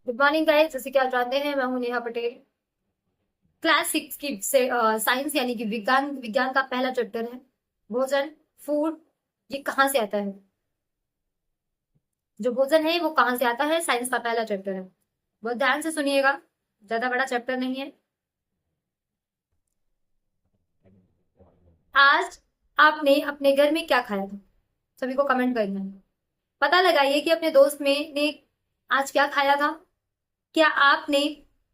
Good morning guys, जैसे कि आप जानते हैं मैं हूं नेहा पटेल। क्लास 6 की से साइंस यानी कि विज्ञान विज्ञान का पहला चैप्टर है भोजन, फूड। ये कहाँ से आता है? जो भोजन है वो कहाँ से आता है, साइंस का पहला चैप्टर है। बहुत ध्यान से सुनिएगा, ज्यादा बड़ा चैप्टर नहीं है। आज आपने अपने घर में क्या खाया था? सभी को कमेंट करना है। पता लगाइए कि अपने दोस्त में ने आज क्या खाया था। क्या आपने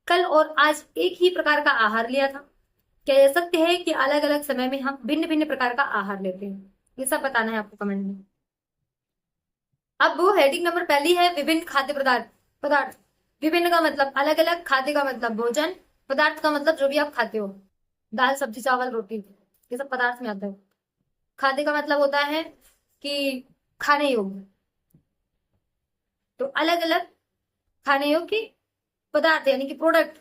कल और आज एक ही प्रकार का आहार लिया था? कह सकते हैं कि अलग अलग समय में हम भिन्न भिन्न प्रकार का आहार लेते हैं। ये सब बताना है आपको कमेंट में। अब वो हेडिंग नंबर पहली है विभिन्न खाद्य पदार्थ। पदार्थ विभिन्न का मतलब अलग अलग, खाद्य का मतलब भोजन, पदार्थ का मतलब जो भी आप खाते हो, दाल सब्जी चावल रोटी, ये सब पदार्थ में आता है। खाद्य का मतलब होता है कि खाने योग्य। तो अलग अलग खाने योग्य पदार्थ यानी कि प्रोडक्ट।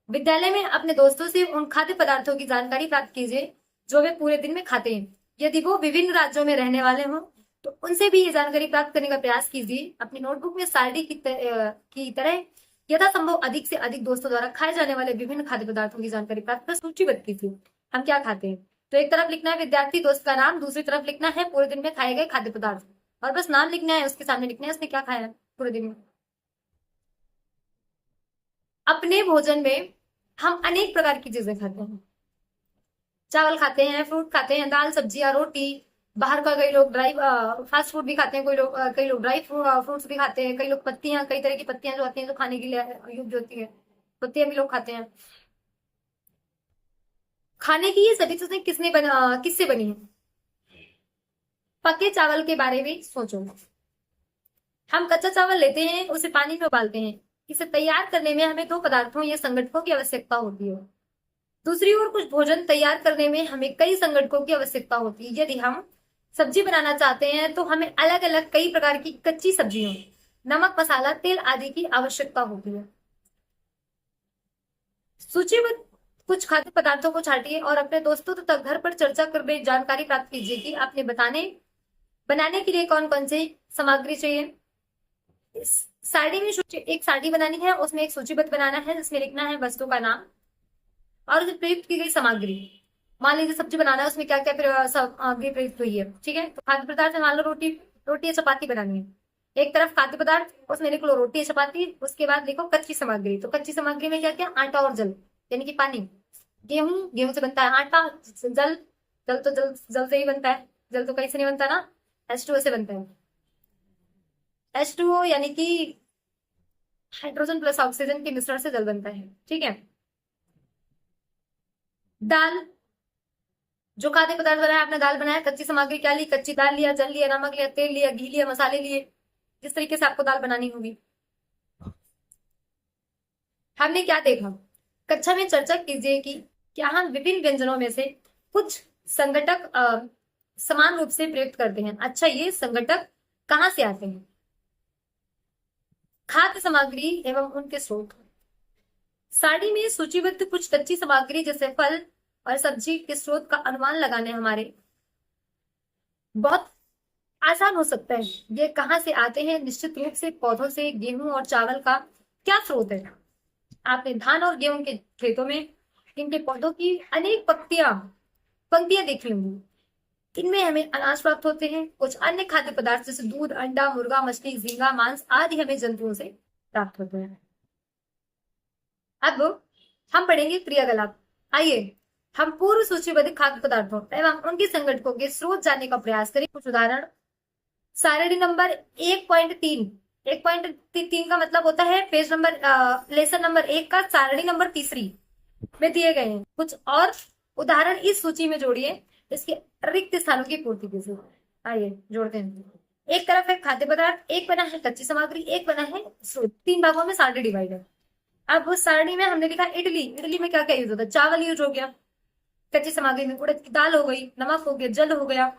विद्यालय में अपने दोस्तों से उन खाद्य पदार्थों की जानकारी प्राप्त कीजिए जो वे पूरे दिन में खाते हैं। यदि वो विभिन्न राज्यों में रहने वाले हों तो उनसे भी ये जानकारी प्राप्त करने का प्रयास कीजिए। अपनी नोटबुक में सारणी की तरह यथासंभव अधिक से अधिक दोस्तों द्वारा खाए जाने वाले विभिन्न खाद्य पदार्थों की जानकारी प्राप्त कर सूचीबद्ध कीजिए। हम क्या खाते हैं? तो एक तरफ लिखना है विद्यार्थी दोस्त का नाम, दूसरी तरफ लिखना है पूरे दिन में खाए गए खाद्य पदार्थ, और बस नाम लिखना है, उसके सामने लिखना है उसने क्या खाया है पूरे दिन में। अपने भोजन में हम अनेक प्रकार की चीजें खाते हैं। चावल खाते हैं, फ्रूट खाते हैं, दाल सब्जियां रोटी। बाहर का कई लोग ड्राई फास्ट फूड भी खाते हैं, कई लोग ड्राई फ्रूट्स भी खाते हैं, कई लोग पत्तियां, कई तरह की पत्तियां जो आती हैं जो खाने के लिए योग्य होती है, पत्तियां भी लोग खाते हैं। खाने की ये सभी चीजें किससे बनी है? पके चावल के बारे में सोचो। हम कच्चा चावल लेते हैं, उसे पानी में उबालते हैं। इसे तैयार करने में हमें दो पदार्थों या संगठकों की आवश्यकता होती है। दूसरी ओर कुछ भोजन तैयार करने में हमें कई संगठकों की आवश्यकता होती है। यदि हम सब्जी बनाना चाहते हैं तो हमें अलग अलग कई प्रकार की कच्ची सब्जियों, नमक मसाला तेल आदि की आवश्यकता होती है। सूचीबद्ध कुछ खाद्य पदार्थों को छांटिए और अपने दोस्तों तथा घर पर चर्चा कर जानकारी प्राप्त कीजिए कि आपने बनाने के लिए कौन कौन सी सामग्री चाहिए। इस सारणी में एक सारणी बनानी है, उसमें एक सूचीबद्ध बनाना है जिसमें लिखना है वस्तु का नाम और जो प्रयुक्त की गई सामग्री। मान लीजिए सब्जी बनाना है, उसमें क्या क्या सामग्री प्रयुक्त हुई है। ठीक है, तो खाद्य पदार्थ में मान लो रोटी, रोटी या चपाती बनानी है। एक तरफ खाद्य पदार्थ, उसमें लिख लो रोटी या चपाती, उसके बाद लिखो कच्ची सामग्री। तो कच्ची सामग्री में क्या क्या? आटा और जल यानी कि पानी। गेहूं, गेहूं से बनता है आटा। जल, जल से ही बनता है। जल तो कहीं से नहीं बनता ना, H2O से बनता है। H2O यानी कि हाइड्रोजन प्लस ऑक्सीजन के मिश्रण से जल बनता है। ठीक है। दाल, जो खाद्य पदार्थ बनाया, आपने दाल बनाया, कच्ची सामग्री क्या ली? कच्ची दाल लिया, जल लिया, नमक लिया, तेल लिया, घी लिया, मसाले लिए। जिस तरीके से आपको दाल बनानी होगी। हमने क्या देखा? कक्षा में चर्चा कीजिए कि क्या हम विभिन्न व्यंजनों में से कुछ संगठक समान रूप से प्रयुक्त करते हैं। अच्छा, ये संगठक कहाँ से आते हैं? खाद्य सामग्री एवं उनके स्रोत। सारणी में सूचीबद्ध कुछ कच्ची सामग्री जैसे फल और सब्जी के स्रोत का अनुमान लगाने हमारे बहुत आसान हो सकता है। ये कहाँ से आते हैं? निश्चित रूप से पौधों से। गेहूं और चावल का क्या स्रोत है? आपने धान और गेहूं के खेतों में इनके पौधों की अनेक पंक्तियां देखी होंगी। इनमें हमें अनाज प्राप्त होते हैं। कुछ अन्य खाद्य पदार्थ जैसे दूध, अंडा, मुर्गा, मछली, झींगा, मांस आदि हमें जंतुओं से प्राप्त होते हैं। अब हम पढ़ेंगे क्रियाकलाप। आइए हम पूर्व सूचीबद्ध खाद्य पदार्थों एवं उनके संगठकों के स्रोत जानने का प्रयास करें। कुछ उदाहरण। सारणी नंबर 1.3। 1.3 का मतलब होता है पेज नंबर लेसन नंबर 1 का सारणी नंबर तीसरी में दिए गए हैं। कुछ और उदाहरण इस सूची में जोड़िए, इसके रिक्त स्थानों की पूर्ति कीजिए। आइए जोड़ते हैं। एक तरफ है खाद्य पदार्थ, एक बना है कच्ची सामग्री, एक बना है स्रोत। 3 भागों में सारणी डिवाइड है। अब उस सारणी में हमने लिखा इडली। इडली में क्या क्या यूज होता है? चावल यूज हो गया। कच्ची सामग्री में उड़द की दाल हो गई, नमक हो गया, जल हो गया।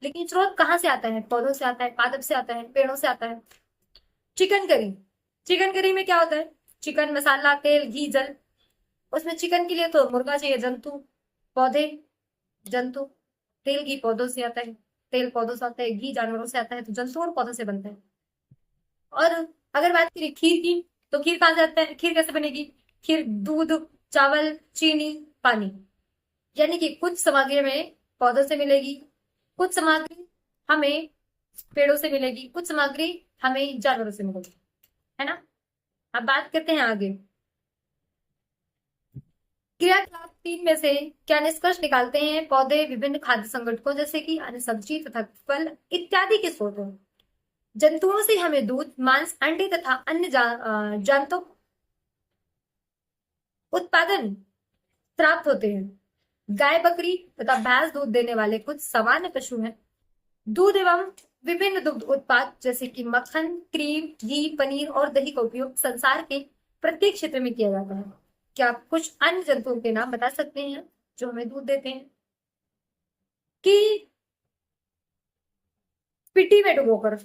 लेकिन स्रोत कहाँ से आता है? पौधों से आता है, पादप से आता है, पेड़ों से आता है। Chicken curry. चिकन करी में क्या होता है? चिकन मसाला, तेल, घी, जल। उसमें चिकन के लिए तो मुर्गा चाहिए, जंतु, पौधे, जंतु। तेल घी पौधों से आता है, तेल पौधों से आता है, घी जानवरों से आता है, तो जंतु और पौधों से बनता है। और अगर बात करें खीर की, तो खीर कहाँ से आता है, खीर कैसे बनेगी? खीर दूध, चावल, चीनी, पानी, यानी कि कुछ सामग्री हमें पौधों से मिलेगी, कुछ सामग्री हमें पेड़ों से मिलेगी, कुछ सामग्री हमें जानवरों से मिलेगी, है ना। अब बात करते हैं आगे। क्रियाकलाप 3 में से क्या निष्कर्ष निकालते हैं? पौधे विभिन्न खाद्य संगठकों जैसे कि अन्य सब्जी तथा फल इत्यादि के स्रोत हैं। जंतुओं से हमें दूध, मांस, अंडे तथा अन्य जंतु उत्पादन प्राप्त होते हैं। गाय, बकरी तथा भैंस दूध देने वाले कुछ सामान्य पशु हैं। दूध एवं विभिन्न दुग्ध उत्पाद जैसे कि मक्खन, क्रीम, घी, पनीर और दही का उपयोग संसार के प्रत्येक क्षेत्र में किया जाता है। क्या आप कुछ अन्य जंतुओं के नाम बता सकते हैं जो हमें दूध देते हैं? कि पिट्टी में डुबोकर,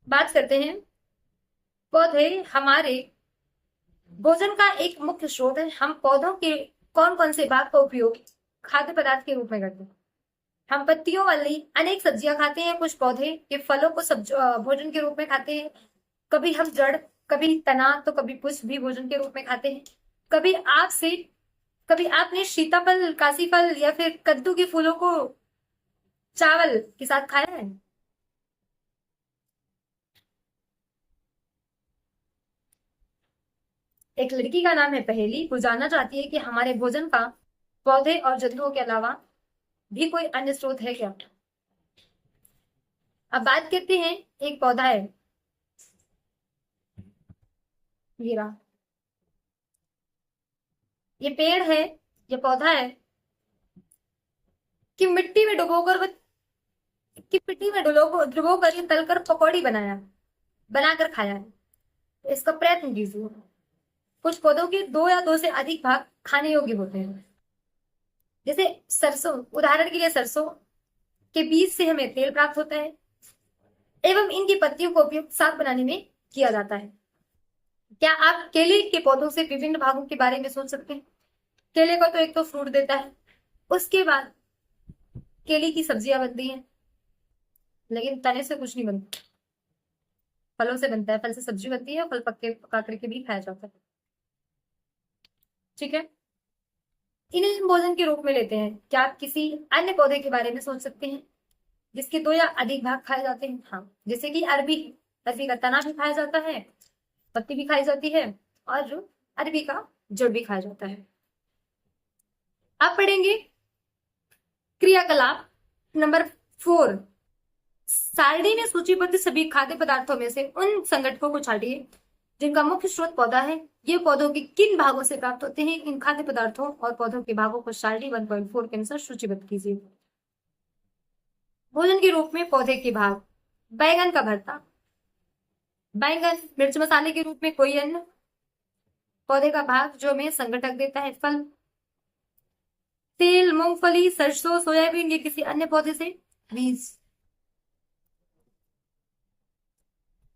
बात करते हैं। पौधे हमारे भोजन का एक मुख्य स्रोत है। हम पौधों के कौन कौन से भाग का उपयोग खाद्य पदार्थ के रूप में करते हैं? हम पत्तियों वाली अनेक सब्जियां खाते हैं, कुछ पौधे के फलों को भोजन के रूप में खाते हैं। कभी हम जड़, कभी तना, तो कभी पुष्प भी भोजन के रूप में खाते हैं। कभी कभी आपने सीताफल, काशीफल या फिर कद्दू के फूलों को चावल के साथ खाया है? एक लड़की का नाम है पहेली, वो जानना चाहती है कि हमारे भोजन का पौधे और जंतुओं के अलावा भी कोई अन्य स्रोत है क्या। अब बात करते हैं। एक पौधा है, ये रहा, ये पेड़ है, ये पौधा है कि मिट्टी में डुबोकर डुबोकर ये तलकर पकौड़ी बनाकर खाया है। इसका प्रयत्न कीजिए। कुछ पौधों के 2 या 2 से अधिक भाग खाने योग्य होते हैं। जैसे सरसों, उदाहरण के लिए सरसों के बीज से हमें तेल प्राप्त होता है एवं इनकी पत्तियों का उपयोग साग बनाने में किया जाता है। क्या आप केले के पौधों से विभिन्न भागों के बारे में सोच सकते हैं? केले को तो एक तो फ्रूट देता है, उसके बाद केले की सब्जियां बनती हैं, लेकिन तने से कुछ नहीं बनता, फलों से बनता है, फल से सब्जी बनती है, फल पका करके भी खाया जाता है। ठीक है, इन्हें हम भोजन के रूप में लेते हैं। क्या आप किसी अन्य पौधे के बारे में सोच सकते हैं जिसके 2 या अधिक भाग खाए जाते हैं? हाँ, जैसे कि अरबी, अरबी का तना भी खाया जाता है, पत्ती भी खाई जाती है, और अरबी का जड़ भी खाया जाता है। आप पढ़ेंगे क्रियाकलाप नंबर 4। सारणी ने सूचीबद्ध सभी खाद्य पदार्थों में से उन संगठकों को छाटिए जिनका मुख्य स्रोत पौधा है। ये पौधों के किन भागों से प्राप्त होते हैं? इन खाद्य पदार्थों और पौधों के भागों को सारणी 1.4 के अनुसार सूचीबद्ध कीजिए। भोजन के रूप में पौधे के भाग: बैंगन का भरता, बैंगन मिर्च मसाले के रूप में कोई अन्न, पौधे का भाग जो हमें संगठक देता है फल, तेल, मूंगफली, सरसों, सोयाबीन, ये किसी अन्य पौधे से बीज।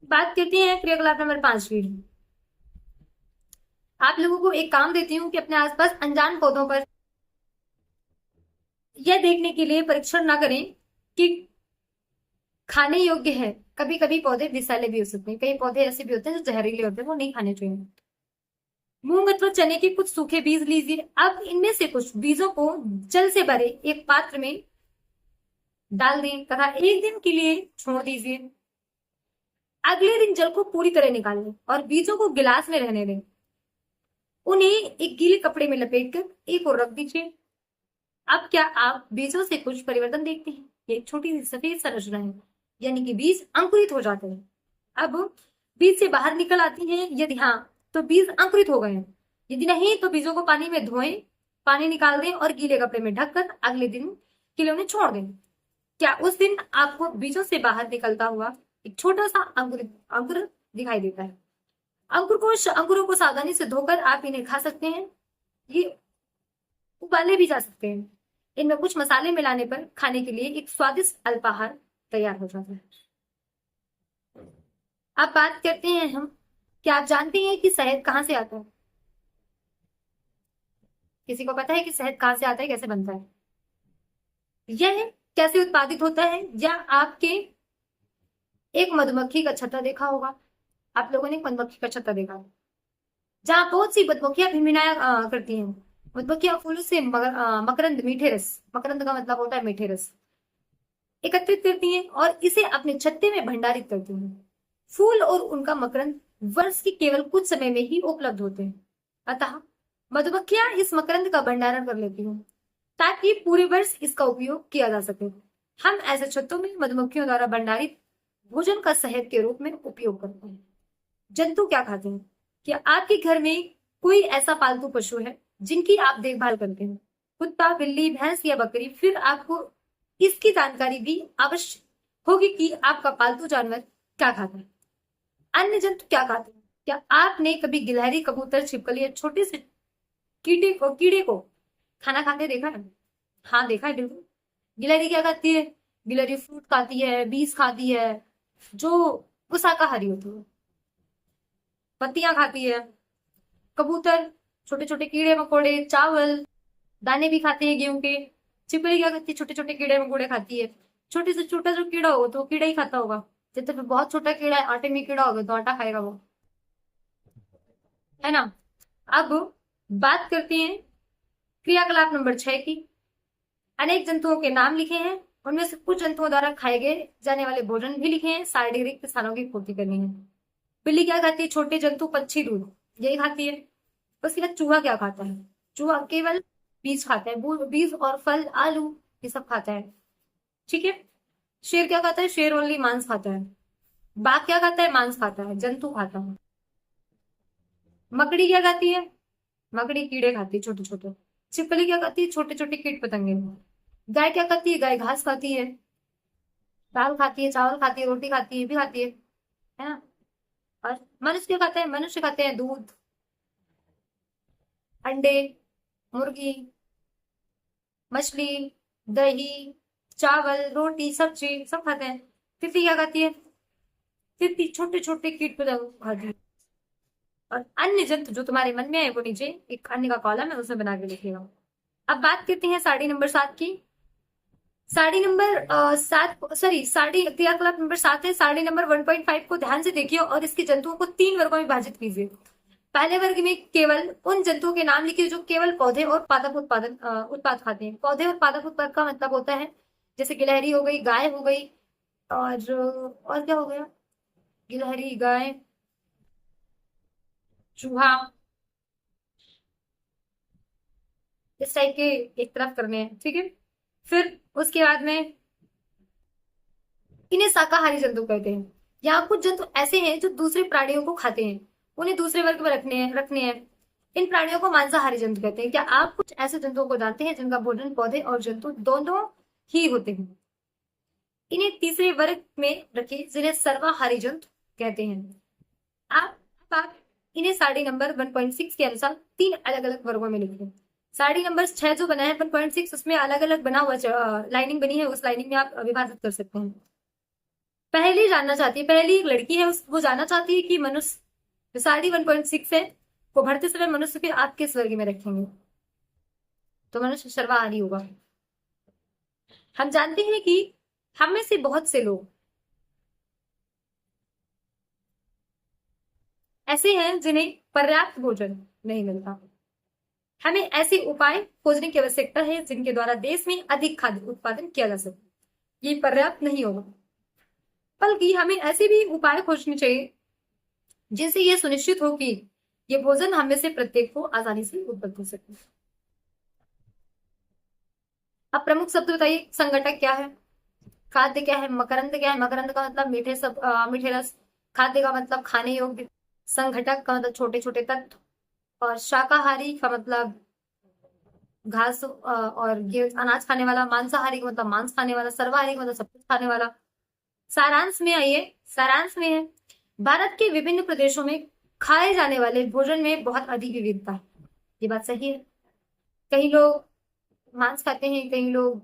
बात करते हैं क्रियाकलाप नंबर 5 की। आप लोगों को एक काम देती हूँ कि अपने आसपास अनजान पौधों पर यह देखने के लिए परीक्षण ना करें कि खाने योग्य है। कभी कभी पौधे विषैले भी हो सकते हैं, कई पौधे ऐसे भी होते हैं जो जहरीले होते हैं, वो नहीं खाने चाहिए। मूंग अथवा चने के कुछ सूखे बीज लीजिए। अब इनमें से कुछ बीजों को जल से भरे एक पात्र में डाल दें तथा 1 दिन के लिए छोड़ दीजिए। अगले दिन जल को पूरी तरह निकाल लें और बीजों को गिलास में रहने दें। उन्हें एक गीले कपड़े में लपेटकर एक और रख दीजिए। अब क्या आप बीजों से कुछ परिवर्तन देखते हैं? ये एक छोटी सी सफेद संरचना है, यानी कि बीज अंकुरित हो जाते हैं। अब बीज से बाहर निकल आती हैं, यदि हाँ तो बीज अंकुरित हो गए हैं, यदि नहीं तो बीजों को पानी में धोएं, पानी निकाल दें और गीले कपड़े में ढककर अगले दिन के लिए उन्हें छोड़ दें। क्या उस दिन आपको बीजों से बाहर निकलता हुआ एक छोटा सा अंकुर दिखाई देता है? अंकुरों को सावधानी से धोकर आप इन्हें खा सकते हैं। ये उबाले भी जा सकते हैं। इनमें कुछ मसाले मिलाने पर खाने के लिए एक स्वादिष्ट अल्पाहार तैयार हो जाता है। अब बात करते हैं हम, क्या आप जानते हैं कि शहद कहाँ से आता है? किसी को पता है कि शहद कहाँ से आता है, कैसे बनता है, यह कैसे उत्पादित होता है, या आपके एक मधुमक्खी का छत्ता देखा होगा, आप लोगों ने एक मधुमक्खी का छत्ता देखा होगा, जहाँ बहुत सी मधुमक्खियां भिनभिनाया करती हैं। मधुमक्खियां फूलों से मकरंद, मीठे रस, मकरंद का मतलब होता है मीठे रस, एकत्रित करती हैं और इसे अपने छत्ते में भंडारित करती हैं। फूल और उनका मकरंद वर्ष के केवल कुछ समय में ही उपलब्ध होते हैं, अतः मधुमक्खियां इस मकरंद का भंडारण कर लेती हैं ताकि पूरे वर्ष इसका उपयोग किया जा सके। हम ऐसे छत्तों में मधुमक्खियों द्वारा भंडारित भोजन का शहद के रूप में उपयोग करते हैं। जंतु क्या खाते हैं? क्या आपके घर में कोई ऐसा पालतू पशु है जिनकी आप देखभाल करते हैं? कुत्ता, बिल्ली, भैंस या बकरी? फिर आपको इसकी जानकारी भी अवश्य होगी कि आपका पालतू जानवर क्या खाता है। अन्य जंतु क्या खाते हैं? क्या आपने कभी गिलहरी, कबूतर, छिपकली या छोटे से कीड़े को खाना खाते देखा है? हाँ, देखा है, बिल्कुल। गिलहरी क्या खाती है? गिलहरी फ्रूट खाती है, बीज खाती है, जो वो शाकाहारी होती है, पत्तियां खाती है। कबूतर छोटे छोटे कीड़े मकोड़े, चावल, दाने भी खाते हैं गेहूं के। छिपकली क्या खाती है? छोटे छोटे कीड़े मकोड़े खाती है। छोटे से छोटा जो कीड़ा होगा तो वो कीड़ा ही खाता होगा। जैसे फिर बहुत छोटा कीड़ा है, आटे में कीड़ा होगा तो आटा खाएगा वो, है ना। अब बात करते हैं क्रियाकलाप नंबर 6 की। अनेक जंतुओं के नाम लिखे हैं, उनमें से कुछ जंतुओं द्वारा खाए गए जाने वाले भोजन भी लिखे हैं। शारीरिक स्थानों की पूर्ति करनी है। बिल्ली क्या खाती है? छोटे जंतु, पक्षी, दूध, यही खाती है। उसके बाद चूहा क्या खाता है? चूहा केवल बीज खाता है, बीज और फल, आलू, ये सब खाता है। ठीक है। शेर क्या खाता है? शेर ओनली मांस खाता है। बाघ क्या खाता है? मांस खाता है, जंतु खाता है। मकड़ी क्या खाती है? मकड़ी कीड़े खाती है, छोटे छोटे। छिपकली क्या खाती है? छोटे छोटे कीट पतंगे। गाय क्या खाती है? गाय घास खाती है, दाल खाती है, चावल खाती है, रोटी खाती है, ये भी खाती है ना। और मनुष्य क्या खाता है? मनुष्य खाते हैं दूध, अंडे, मुर्गी, मछली, दही, चावल, रोटी, सब्जी, सब खाते हैं। तितली क्या खाती है? तितली छोटे छोटे कीट पतंग खाती है। और अन्य जंतु जो तुम्हारे मन में है वो नीचे एक अन्य का कॉलम है, उसमें बना के लिखिएगा। अब बात करते हैं साड़ी नंबर 7 की। साड़ी नंबर 7, सॉरी, साड़ी क्रियाकलाप नंबर 7 है। साड़ी नंबर 1.5 को ध्यान से देखिए और इसके जंतुओं को 3 वर्गों में विभाजित कीजिए। पहले वर्ग में केवल उन जंतुओं के नाम लिखिए जो केवल पौधे और पादप उत्पाद खाते हैं। पौधे और पादप उत्पाद का मतलब होता है जैसे गिलहरी हो गई, गाय हो गई, और क्या हो गया? गिलहरी, गाय, चूहा, इस टाइप के एक तरफ करने हैं। ठीक है। फिर उसके बाद में इन्हें शाकाहारी जंतु कहते हैं। यहाँ कुछ जंतु ऐसे हैं जो दूसरे प्राणियों को खाते हैं, उन्हें दूसरे वर्ग में रखने हैं। इन प्राणियों को मांसाहारी जंतु कहते हैं। क्या आप कुछ ऐसे जंतुओं को जानते हैं जिनका भोजन पौधे और जंतु दोनों ही होते हैं? इन्हें तीसरे वर्ग में रखिए जिन्हें सर्वाहारी जंतु कहते हैं। आप इन्हें साड़ी नंबर 1.6 के अनुसार 3 अलग अलग वर्गों में लिखिए। साड़ी नंबर 6 जो बना है 1.6, उसमें अलग अलग बना हुआ लाइनिंग बनी है, उस लाइनिंग में आप विभाजित कर सकते हैं। पहली जानना चाहती है, पहली एक लड़की है, वो जानना चाहती है कि मनुष्य, साड़ी 1.6 है, वो भरते समय मनुष्य के आप किस वर्ग में रखेंगे? तो मनुष्य सर्वाहारी होगा। हम जानते हैं कि हम में से बहुत से लोग ऐसे हैं जिन्हें पर्याप्त भोजन नहीं मिलता। हमें ऐसे उपाय खोजने की आवश्यकता है जिनके द्वारा देश में अधिक खाद्य उत्पादन किया जा सके। ये पर्याप्त नहीं होगा, बल्कि हमें ऐसे भी उपाय खोजने चाहिए जिनसे ये सुनिश्चित हो कि ये भोजन हम में से प्रत्येक को आसानी से उपलब्ध हो सके। अब प्रमुख शब्द बताइए। संघटक क्या है? खाद्य क्या है? मकरंद क्या है? मकरंद का मतलब मीठे रस। खाद्य का मतलब खाने योग्य। संघटक का मतलब छोटे छोटे तत्व। और शाकाहारी का मतलब घास और ये अनाज खाने वाला। मांसाहारी का मतलब मांस खाने वाला। सर्वाहारी का मतलब सब कुछ खाने वाला। सारांश में आइए। सारांश में है, भारत के विभिन्न प्रदेशों में खाए जाने वाले भोजन में बहुत अधिक विविधता है। ये बात सही है। कई लोग मांस खाते हैं, कई लोग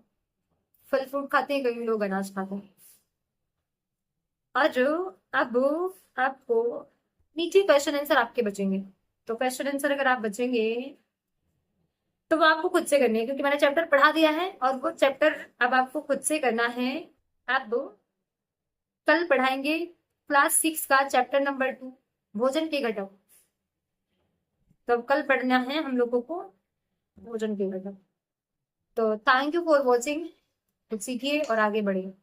फल फ्रूट खाते हैं, कई लोग अनाज खाते हैं। और अब आपको नीचे क्वेश्चन आंसर आपके बचेंगे, तो क्वेश्चन आंसर अगर आप बचेंगे तो वो आपको खुद से करनी है, क्योंकि मैंने चैप्टर पढ़ा दिया है और वो चैप्टर अब आपको खुद से करना है। अब कल पढ़ाएंगे क्लास 6 का चैप्टर नंबर 2, भोजन के घटक। तो कल पढ़ना है हम लोगों को भोजन के घटक। तो थैंक यू फॉर वॉचिंग। कुछ सीखिए और आगे बढ़िए।